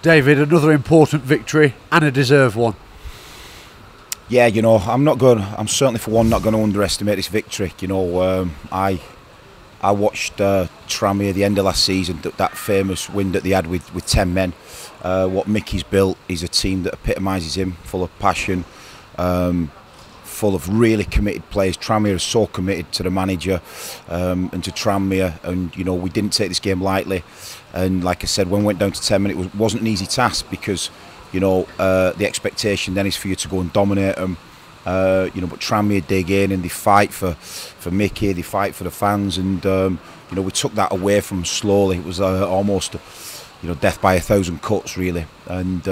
David, another important victory and a deserved one. Yeah, you know, I'm certainly for one not going to underestimate this victory. You know, I watched Tranmere at the end of last season, that famous win that they had with 10 men. What Mickey's built is a team that epitomises him, full of passion, full of really committed players. Tranmere is so committed to the manager and to Tranmere, and you know, we didn't take this game lightly. And like I said, when we went down to 10 men, it wasn't an easy task because, you know, the expectation then is for you to go and dominate them. You know, but Tranmere dig in and they fight for Mickey, they fight for the fans, and you know, we took that away from them slowly. It was almost, you know, death by 1,000 cuts really, and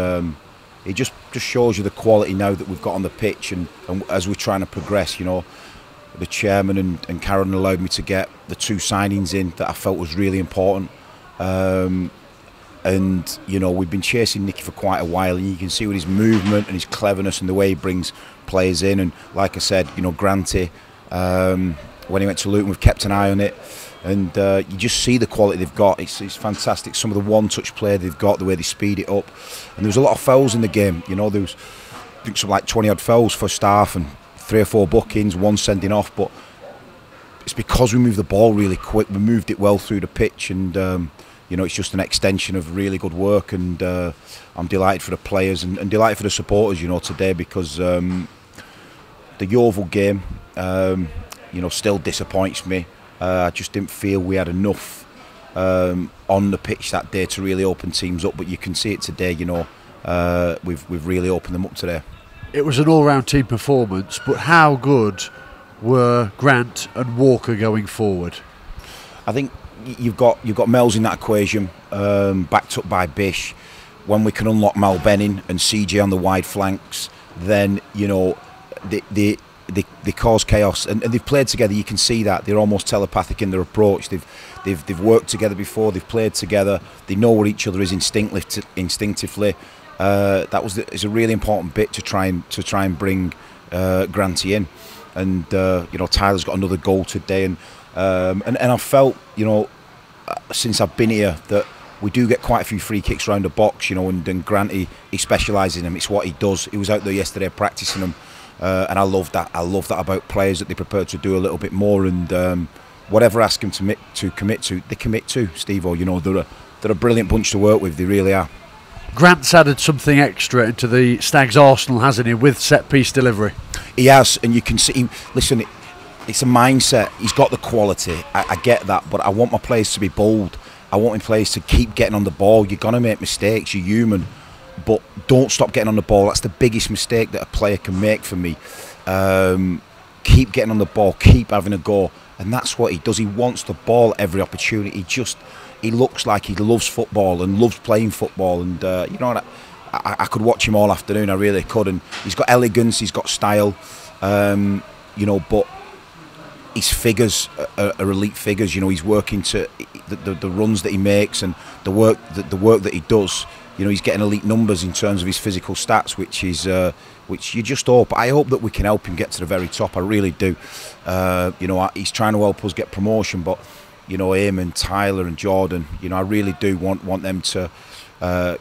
it just shows you the quality now that we've got on the pitch, and as we're trying to progress, you know, the chairman and Karen allowed me to get the 2 signings in that I felt was really important. And you know, we've been chasing Nicky for quite a while, and you can see with his movement and his cleverness and the way he brings players in. And like I said, you know, Granty, when he went to Luton, we've kept an eye on it, and you just see the quality they've got. It's fantastic. Some of the one-touch play they've got, the way they speed it up, and there was a lot of fouls in the game. You know, there was, I think, something like 20-odd fouls for staff and 3 or 4 bookings, 1 sending off. But it's because we moved the ball really quick. We moved it well through the pitch, and you know, it's just an extension of really good work, and I'm delighted for the players and delighted for the supporters, you know, today, because the Yeovil game, you know, still disappoints me. I just didn't feel we had enough on the pitch that day to really open teams up, but you can see it today, you know, we've really opened them up today. It was an all-round team performance, but how good were Grant and Walker going forward? I think you've got Mel's in that equation, backed up by Bish. When we can unlock Mal Benning and CJ on the wide flanks, then you know they cause chaos, and they've played together. You can see that they're almost telepathic in their approach. They've worked together before. They've played together. They know where each other is instinctively. It's a really important bit to try and bring Granty in, and you know, Tyler's got another goal today, and I felt, you know, since I've been here, that we do get quite a few free kicks around the box, you know, and Granty, he specialises in them. It's what he does. He was out there yesterday practising them, and I love that. I love that about players, that they prefer to do a little bit more, and whatever I ask them to commit to, they commit to. Steve-O, you know, they're a brilliant bunch to work with. They really are. Grant's added something extra into the Stags arsenal, hasn't he, with set-piece delivery? He has, and you can see. Listen, it's a mindset. He's got the quality. I get that, but I want my players to be bold. I want my players to keep getting on the ball. You're gonna make mistakes. You're human, but don't stop getting on the ball. That's the biggest mistake that a player can make for me. Keep getting on the ball. Keep having a go, and that's what he does. He wants the ball at every opportunity. He looks like he loves football and loves playing football. And you know, I could watch him all afternoon. I really could. And he's got elegance. He's got style. You know, but his figures are elite figures. You know, he's working to the runs that he makes and the work that he does. You know, he's getting elite numbers in terms of his physical stats, which you just hope. I hope that we can help him get to the very top. I really do. You know, he's trying to help us get promotion, but you know, him and Tyler and Jordan, you know, I really do want them to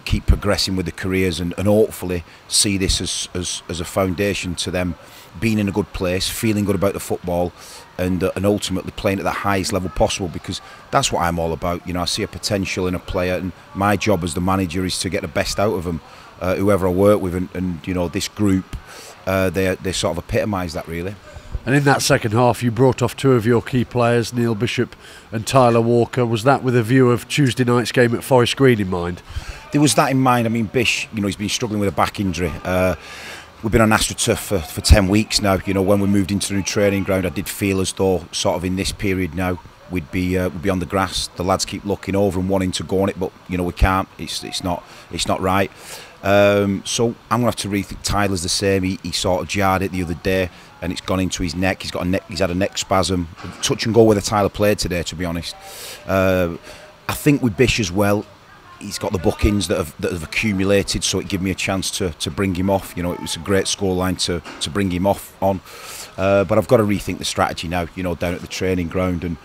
keep progressing with their careers, and hopefully see this as a foundation to them being in a good place, feeling good about the football, and ultimately playing at the highest level possible, because that's what I'm all about. You know, I see a potential in a player, and my job as the manager is to get the best out of them, whoever I work with, and you know, this group, they sort of epitomise that really. And in that second half, you brought off 2 of your key players, Neil Bishop and Tyler Walker. Was that with a view of Tuesday night's game at Forest Green in mind? There was that in mind. I mean, Bish, you know, he's been struggling with a back injury. We've been on AstroTurf for 10 weeks now. You know, when we moved into the new training ground, I did feel as though sort of in this period now we'd be on the grass. The lads keep looking over and wanting to go on it, but you know, we can't. It's not right. So I'm gonna have to rethink. Tyler's the same. He sort of jarred it the other day, and it's gone into his neck. He's had a neck spasm. Touch and go where the Tyler played today, to be honest. I think with Bish as well, he's got the bookings that have accumulated, so it gave me a chance to bring him off. You know, it was a great scoreline to bring him off on. But I've got to rethink the strategy now, you know, down at the training ground, and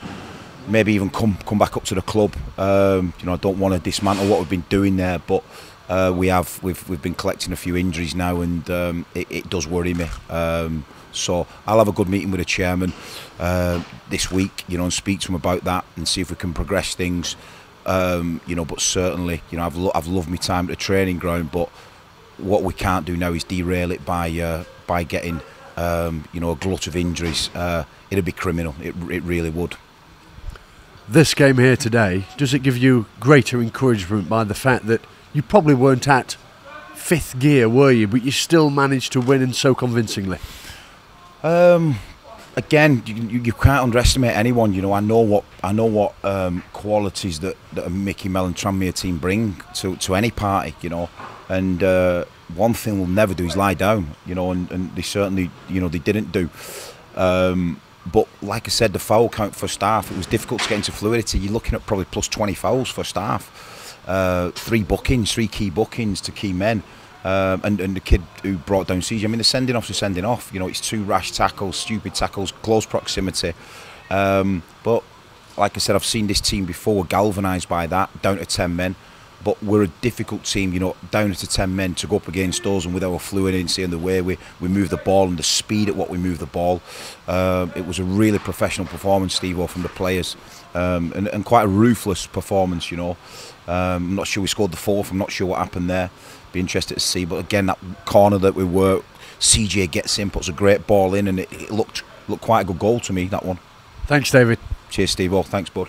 maybe even come back up to the club. You know, I don't want to dismantle what we've been doing there, but we've been collecting a few injuries now, and it does worry me. So I'll have a good meeting with the chairman this week, you know, and speak to him about that and see if we can progress things. You know, but certainly, you know, I've loved my time at the training ground, but what we can't do now is derail it by getting you know, a glut of injuries. It'd be criminal. It really would. This game here today, does it give you greater encouragement by the fact that you probably weren't at fifth gear, were you? But you still managed to win, and so convincingly. Again, you can't underestimate anyone. You know, I know what qualities that a Mickey Mellon Tranmere team bring to any party. You know, and one thing we'll never do is lie down. You know, and they certainly, you know, they didn't do. But like I said, the foul count for staff, it was difficult to get into fluidity. You're looking at probably plus 20 fouls for staff. 3 key bookings to key men. And the kid who brought down CJ, I mean, the sending offs are sending off. You know, it's 2 rash tackles, stupid tackles, close proximity. But like I said, I've seen this team before. We're galvanised by that, down to 10 men. But we're a difficult team, you know, down to 10 men to go up against us, and with our fluidity and the way we move the ball and the speed at what we move the ball. It was a really professional performance, Steve-O, from the players. And quite a ruthless performance, you know. I'm not sure we scored the 4th. I'm not sure what happened there. Be interested to see. But again, that corner that we worked, CJ gets in, puts a great ball in, and it looked quite a good goal to me, that one. Thanks, David. Cheers, Steve-O. Thanks, bud.